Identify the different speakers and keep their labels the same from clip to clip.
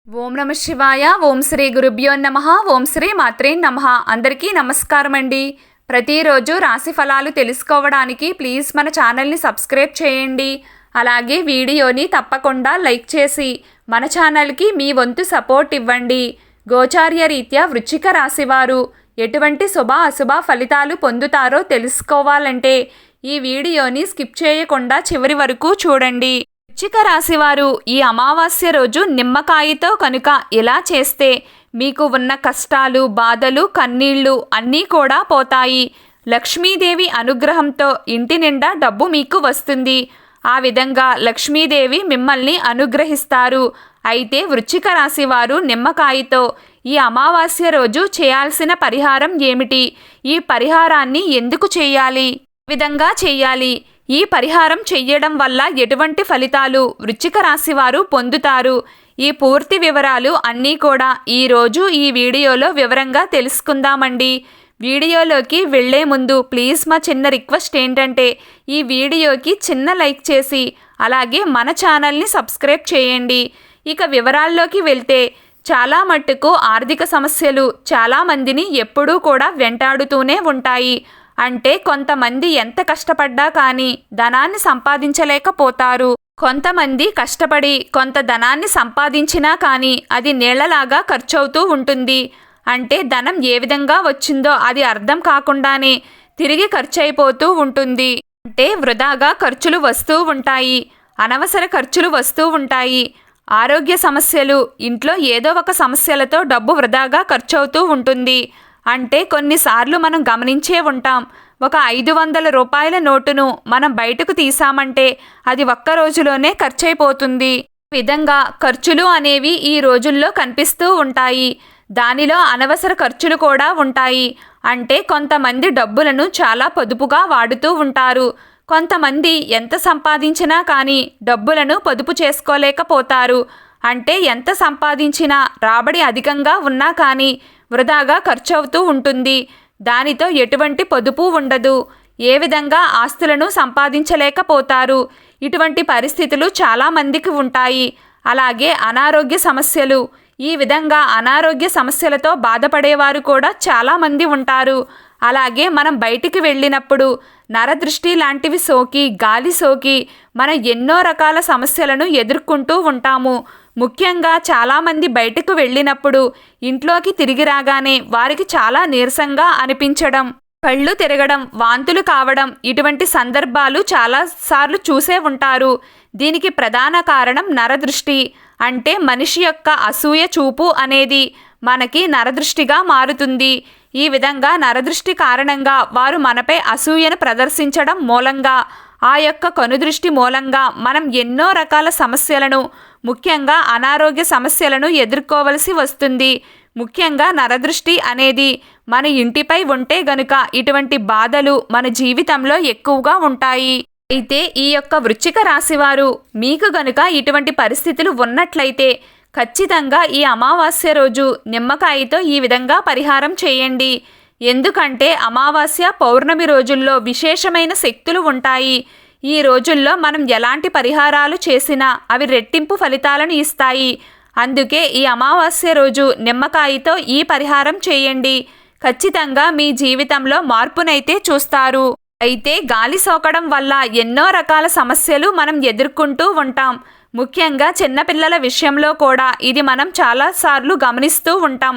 Speaker 1: ఓం నమ శివాయ. ఓం శ్రీ గురుభ్యో నమః. ఓం శ్రీ మాత్రే నమః. అందరికీ నమస్కారం అండి. ప్రతిరోజు రాశి ఫలాలు తెలుసుకోవడానికి ప్లీజ్ మన ఛానల్ని సబ్స్క్రైబ్ చేయండి. అలాగే వీడియోని తప్పకుండా లైక్ చేసి మన ఛానల్కి మీ వంతు సపోర్ట్ ఇవ్వండి. గోచార్య రీత్యా వృశ్చిక రాశివారు ఎటువంటి శుభ అశుభ ఫలితాలు పొందుతారో తెలుసుకోవాలంటే ఈ వీడియోని స్కిప్ చేయకుండా చివరి వరకు చూడండి. వృశ్చిక రాశివారు ఈ అమావాస్య రోజు నిమ్మకాయతో కనుక ఇలా చేస్తే మీకు ఉన్న కష్టాలు, బాధలు, కన్నీళ్లు అన్నీ కూడా పోతాయి. లక్ష్మీదేవి అనుగ్రహంతో ఇంటి నిండా డబ్బు మీకు వస్తుంది. ఆ విధంగా లక్ష్మీదేవి మిమ్మల్ని అనుగ్రహిస్తారు. అయితే వృశ్చిక రాశివారు నిమ్మకాయతో ఈ అమావాస్య రోజు చేయాల్సిన పరిహారం ఏమిటి? ఈ పరిహారాన్ని ఎందుకు చేయాలి? విధంగా చేయాలి? ఈ పరిహారం చెయ్యడం వల్ల ఎటువంటి ఫలితాలు వృశ్చిక రాశివారు పొందుతారు? ఈ పూర్తి వివరాలు అన్నీ కూడా ఈరోజు ఈ వీడియోలో వివరంగా తెలుసుకుందామండి. వీడియోలోకి వెళ్లే ముందు ప్లీజ్ మా చిన్న రిక్వెస్ట్ ఏంటంటే ఈ వీడియోకి చిన్న లైక్ చేసి అలాగే మన ఛానల్ని సబ్స్క్రైబ్ చేయండి. ఇక వివరాల్లోకి వెళ్తే చాలా మట్టుకు ఆర్థిక సమస్యలు చాలామందిని ఎప్పుడూ కూడా వెంటాడుతూనే ఉంటాయి. అంటే కొంతమంది ఎంత కష్టపడ్డా కానీ ధనాన్ని సంపాదించలేకపోతారు. కొంతమంది కష్టపడి కొంత ధనాన్ని సంపాదించినా కానీ అది నీళ్లలాగా ఖర్చవుతూ ఉంటుంది. అంటే ధనం ఏ విధంగా వచ్చిందో అది అర్థం కాకుండానే తిరిగి ఖర్చయిపోతూ ఉంటుంది. అంటే వృధాగా ఖర్చులు వస్తూ ఉంటాయి. అనవసర ఖర్చులు వస్తూ ఉంటాయి. ఆరోగ్య సమస్యలు, ఇంట్లో ఏదో ఒక సమస్యలతో డబ్బు వృధాగా ఖర్చవుతూ ఉంటుంది. అంటే కొన్నిసార్లు మనం గమనించే ఉంటాం, ఒక 500 రూపాయల నోటును మనం బయటకు తీసామంటే అది ఒక్క రోజులోనే ఖర్చయిపోతుంది. ఈ విధంగా ఖర్చులు అనేవి ఈ రోజుల్లో కనిపిస్తూ ఉంటాయి. దానిలో అనవసర ఖర్చులు కూడా ఉంటాయి. అంటే కొంతమంది డబ్బులను చాలా పొదుపుగా వాడుతూ ఉంటారు. కొంతమంది ఎంత సంపాదించినా కానీ డబ్బులను పొదుపు చేసుకోలేకపోతారు. అంటే ఎంత సంపాదించినా రాబడి అధికంగా ఉన్నా కానీ వృధాగా ఖర్చవుతూ ఉంటుంది. దానితో ఎటువంటి పొదుపు ఉండదు. ఏ విధంగా ఆస్తులను సంపాదించలేకపోతారు. ఇటువంటి పరిస్థితులు చాలామందికి ఉంటాయి. అలాగే అనారోగ్య సమస్యలు, ఈ విధంగా అనారోగ్య సమస్యలతో బాధపడేవారు కూడా చాలామంది ఉంటారు. అలాగే మనం బయటికి వెళ్ళినప్పుడు నరదృష్టి లాంటివి సోకి, గాలి సోకి మనం ఎన్నో రకాల సమస్యలను ఎదుర్కొంటూ ఉంటాము. ముఖ్యంగా చాలామంది బయటకు వెళ్ళినప్పుడు ఇంట్లోకి తిరిగి రాగానే వారికి చాలా నీరసంగా అనిపించడం, కళ్ళు తిరగడం, వాంతులు కావడం ఇటువంటి సందర్భాలు చాలాసార్లు చూసే ఉంటారు. దీనికి ప్రధాన కారణం నరదృష్టి. అంటే మనిషి యొక్క అసూయ చూపు అనేది మనకి నరదృష్టిగా మారుతుంది. ఈ విధంగా నరదృష్టి కారణంగా వారు మనపై అసూయను ప్రదర్శించడం మూలంగా, ఆ యొక్క కనుదృష్టి మూలంగా మనం ఎన్నో రకాల సమస్యలను, ముఖ్యంగా అనారోగ్య సమస్యలను ఎదుర్కోవలసి వస్తుంది. ముఖ్యంగా నరదృష్టి అనేది మన ఇంటిపై ఉంటే గనుక ఇటువంటి బాధలు మన జీవితంలో ఎక్కువగా ఉంటాయి. అయితే ఈ యొక్క వృశ్చిక రాశివారు మీకు గనుక ఇటువంటి పరిస్థితులు ఉన్నట్లయితే ఖచ్చితంగా ఈ అమావాస్య రోజు నిమ్మకాయతో ఈ విధంగా పరిహారం చేయండి. ఎందుకంటే అమావాస్య, పౌర్ణమి రోజుల్లో విశేషమైన శక్తులు ఉంటాయి. ఈ రోజుల్లో మనం ఎలాంటి పరిహారాలు చేసినా అవి రెట్టింపు ఫలితాలను ఇస్తాయి. అందుకే ఈ అమావాస్య రోజు నిమ్మకాయతో ఈ పరిహారం చేయండి. ఖచ్చితంగా మీ జీవితంలో మార్పునైతే చూస్తారు. అయితే గాలి సోకడం వల్ల ఎన్నో రకాల సమస్యలు మనం ఎదుర్కొంటూ ఉంటాం. ముఖ్యంగా చిన్నపిల్లల విషయంలో కూడా ఇది మనం చాలాసార్లు గమనిస్తూ ఉంటాం.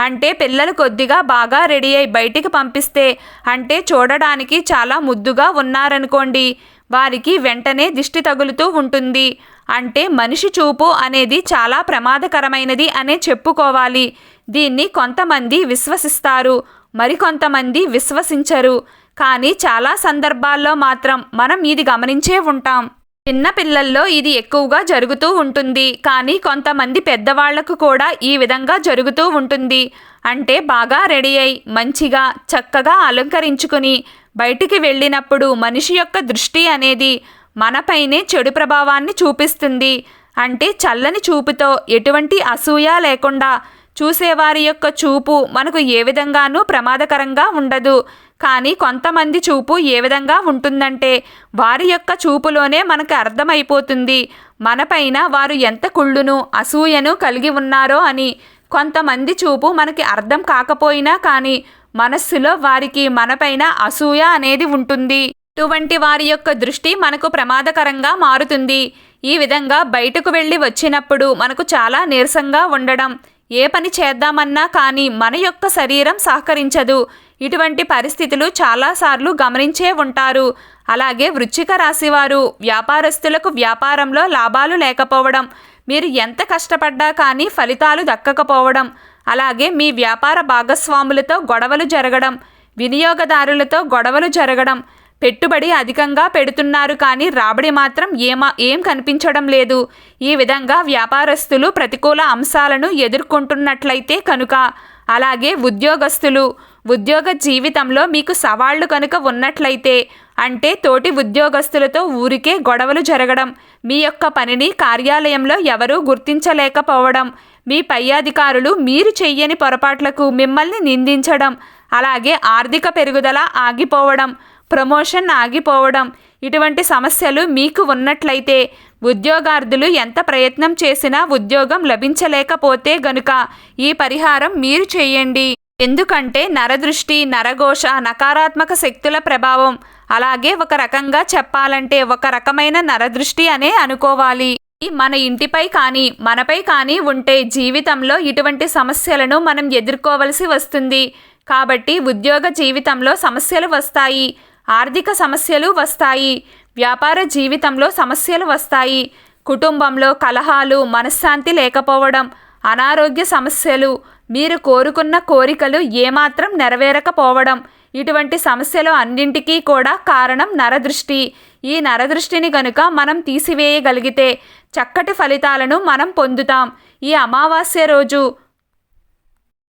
Speaker 1: అంటే పిల్లలు కొద్దిగా బాగా రెడీ అయి బయటికి పంపిస్తే, అంటే చూడడానికి చాలా ముద్దుగా ఉన్నారనుకోండి, వారికి వెంటనే దిష్టి తగులుతూ ఉంటుంది. అంటే మనిషి చూపు అనేది చాలా ప్రమాదకరమైనది అనే చెప్పుకోవాలి. దీన్ని కొంతమంది విశ్వసిస్తారు, మరికొంతమంది విశ్వసించరు. కానీ చాలా సందర్భాల్లో మాత్రం మనం ఇది గమనించే ఉంటాం. చిన్న పిల్లల్లో ఇది ఎక్కువగా జరుగుతూ ఉంటుంది. కానీ కొంతమంది పెద్దవాళ్లకు కూడా ఈ విధంగా జరుగుతూ ఉంటుంది. అంటే బాగా రెడీ అయి మంచిగా చక్కగా అలంకరించుకుని బయటికి వెళ్ళినప్పుడు మనిషి యొక్క దృష్టి అనేది మనపైనే చెడు ప్రభావాన్ని చూపిస్తుంది. అంటే చల్లని చూపుతో ఎటువంటి అసూయ లేకుండా చూసేవారి యొక్క చూపు మనకు ఏ విధంగానూ ప్రమాదకరంగా ఉండదు. కానీ కొంతమంది చూపు ఏ విధంగా ఉంటుందంటే వారి యొక్క చూపులోనే మనకు అర్థమైపోతుంది మనపైన వారు ఎంత కుళ్ళును అసూయను కలిగి ఉన్నారో అని. కొంతమంది చూపు మనకి అర్థం కాకపోయినా కానీ మనస్సులో వారికి మనపైన అసూయ అనేది ఉంటుంది. ఇటువంటి వారి యొక్క దృష్టి మనకు ప్రమాదకరంగా మారుతుంది. ఈ విధంగా బయటకు వెళ్ళి వచ్చినప్పుడు మనకు చాలా నీరసంగా ఉండడం, ఏ పని చేద్దామన్నా కానీ మన యొక్క శరీరం సహకరించదు. ఇటువంటి పరిస్థితులు చాలాసార్లు గమనించే ఉంటారు. అలాగే వృశ్చిక రాశివారు వ్యాపారస్తులకు వ్యాపారంలో లాభాలు లేకపోవడం, మీరు ఎంత కష్టపడ్డా కానీ ఫలితాలు దక్కకపోవడం, అలాగే మీ వ్యాపార భాగస్వాములతో గొడవలు జరగడం, వినియోగదారులతో గొడవలు జరగడం, పెట్టుబడి అధికంగా పెడుతున్నారు కానీ రాబడి మాత్రం ఏం కనిపించడం లేదు. ఈ విధంగా వ్యాపారస్తులు ప్రతికూల అంశాలను ఎదుర్కొంటున్నట్లయితే కనుక, అలాగే ఉద్యోగస్తులు ఉద్యోగ జీవితంలో మీకు సవాళ్లు కనుక ఉన్నట్లయితే, అంటే తోటి ఉద్యోగస్తులతో ఊరికే గొడవలు జరగడం, మీ యొక్క పనిని కార్యాలయంలో ఎవరూ గుర్తించలేకపోవడం, మీ పై అధికారులు మీరు చెయ్యని పొరపాట్లకు మిమ్మల్ని నిందించడం, అలాగే ఆర్థిక పెరుగుదల ఆగిపోవడం, ప్రమోషన్ ఆగిపోవడం, ఇటువంటి సమస్యలు మీకు ఉన్నట్లయితే, ఉద్యోగార్థులు ఎంత ప్రయత్నం చేసినా ఉద్యోగం లభించలేకపోతే గనుక ఈ పరిహారం మీరు చేయండి. ఎందుకంటే నరదృష్టి, నరఘోష, నకారాత్మక శక్తుల ప్రభావం, అలాగే ఒక రకంగా చెప్పాలంటే ఒక రకమైన నరదృష్టి అనే అనుకోవాలి. మన ఇంటిపై కానీ మనపై కానీ ఉంటే జీవితంలో ఇటువంటి సమస్యలను మనం ఎదుర్కోవలసి వస్తుంది. కాబట్టి ఉద్యోగ జీవితంలో సమస్యలు వస్తాయి, ఆర్థిక సమస్యలు వస్తాయి, వ్యాపార జీవితంలో సమస్యలు వస్తాయి, కుటుంబంలో కలహాలు, మనశ్శాంతి లేకపోవడం, అనారోగ్య సమస్యలు, మీరు కోరుకున్న కోరికలు ఏమాత్రం నెరవేరకపోవడం, ఇటువంటి సమస్యలు అన్నింటికీ కూడా కారణం నరదృష్టి. ఈ నరదృష్టిని గనుక మనం తీసివేయగలిగితే చక్కటి ఫలితాలను మనం పొందుతాం. ఈ అమావాస్య రోజు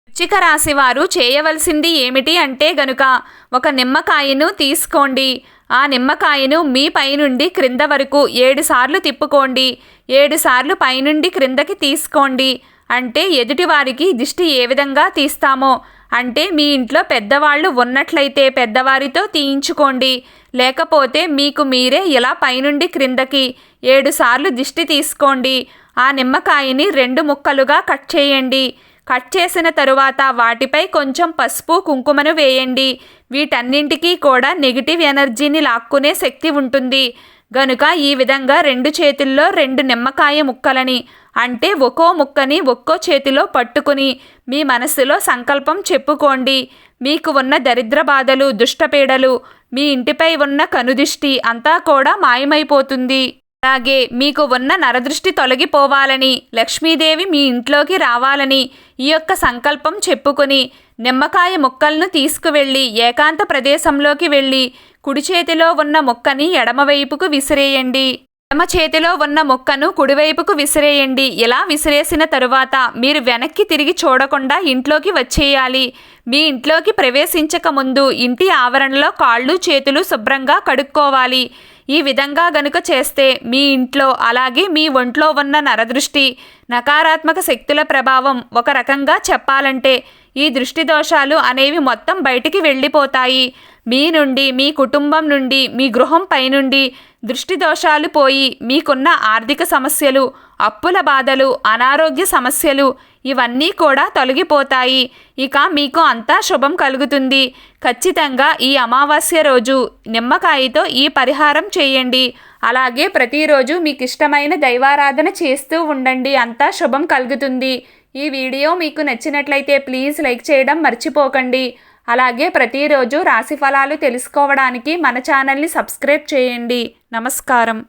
Speaker 1: వృశ్చిక రాశి వారు చేయవలసింది ఏమిటి అంటే గనుక ఒక నిమ్మకాయను తీసుకోండి. ఆ నిమ్మకాయను మీ పైనుండి క్రింద వరకు 7 సార్లు తిప్పుకోండి. 7 సార్లు పైనుండి క్రిందకి తీసుకోండి. అంటే ఎదుటివారికి దిష్టి ఏ విధంగా తీస్తామో, అంటే మీ ఇంట్లో పెద్దవాళ్ళు ఉన్నట్లయితే పెద్దవారితో తీయించుకోండి. లేకపోతే మీకు మీరే ఇలా పైనుండి క్రిందకి 7 సార్లు దిష్టి తీసుకోండి. ఆ నిమ్మకాయని 2 ముక్కలుగా కట్ చేయండి. కట్ చేసిన తరువాత వాటిపై కొంచెం పసుపు, కుంకుమను వేయండి. వీటన్నింటికీ కూడా నెగిటివ్ ఎనర్జీని లాక్కునే శక్తి ఉంటుంది గనుక ఈ విధంగా 2 చేతుల్లో 2 నిమ్మకాయ ముక్కలని, అంటే ఒక్కో ముక్కని ఒక్కో చేతిలో పట్టుకుని మీ మనసులో సంకల్పం చెప్పుకోండి. మీకు ఉన్న దరిద్ర బాధలు, దుష్టపీడలు, మీ ఇంటిపై ఉన్న కనుదిష్టి అంతా కూడా మాయమైపోతుంది. అలాగే మీకు ఉన్న నరదృష్టి తొలగిపోవాలని, లక్ష్మీదేవి మీ ఇంట్లోకి రావాలని ఈ యొక్క సంకల్పం చెప్పుకొని నిమ్మకాయ ముక్కలను తీసుకువెళ్ళి ఏకాంత ప్రదేశంలోకి వెళ్ళి కుడి చేతిలో ఉన్న ముక్కని ఎడమవైపుకు విసిరేయండి. ఎడమ చేతిలో ఉన్న ముక్కను కుడివైపుకు విసిరేయండి. ఇలా విసిరేసిన తరువాత మీరు వెనక్కి తిరిగి చూడకుండా ఇంట్లోకి వచ్చేయాలి. మీ ఇంట్లోకి ప్రవేశించక ముందు ఇంటి ఆవరణలో కాళ్ళు చేతులు శుభ్రంగా కడుక్కోవాలి. ఈ విధంగా గనుక చేస్తే మీ ఇంట్లో అలాగే మీ ఒంట్లో ఉన్న నరదృష్టి, నకారాత్మక శక్తుల ప్రభావం, ఒక రకంగా చెప్పాలంటే ఈ దృష్టి దోషాలు అనేవి మొత్తం బయటికి వెళ్ళిపోతాయి. మీ నుండి, మీ కుటుంబం నుండి, మీ గృహం పైనుండి దృష్టి దోషాలు పోయి మీకున్న ఆర్థిక సమస్యలు, అప్పుల బాధలు, అనారోగ్య సమస్యలు ఇవన్నీ కూడా తొలగిపోతాయి. ఇక మీకు అంతా శుభం కలుగుతుంది. ఖచ్చితంగా ఈ అమావాస్య రోజు నిమ్మకాయతో ఈ పరిహారం చేయండి. అలాగే ప్రతిరోజు మీకు ఇష్టమైన దైవారాధన చేస్తూ ఉండండి. అంతా శుభం కలుగుతుంది. ఈ వీడియో మీకు నచ్చినట్లయితే ప్లీజ్ లైక్ చేయడం మర్చిపోకండి. అలాగే ప్రతిరోజు రాశి ఫలాలు తెలుసుకోవడానికి మన ఛానల్ని సబ్స్క్రైబ్ చేయండి. నమస్కారం.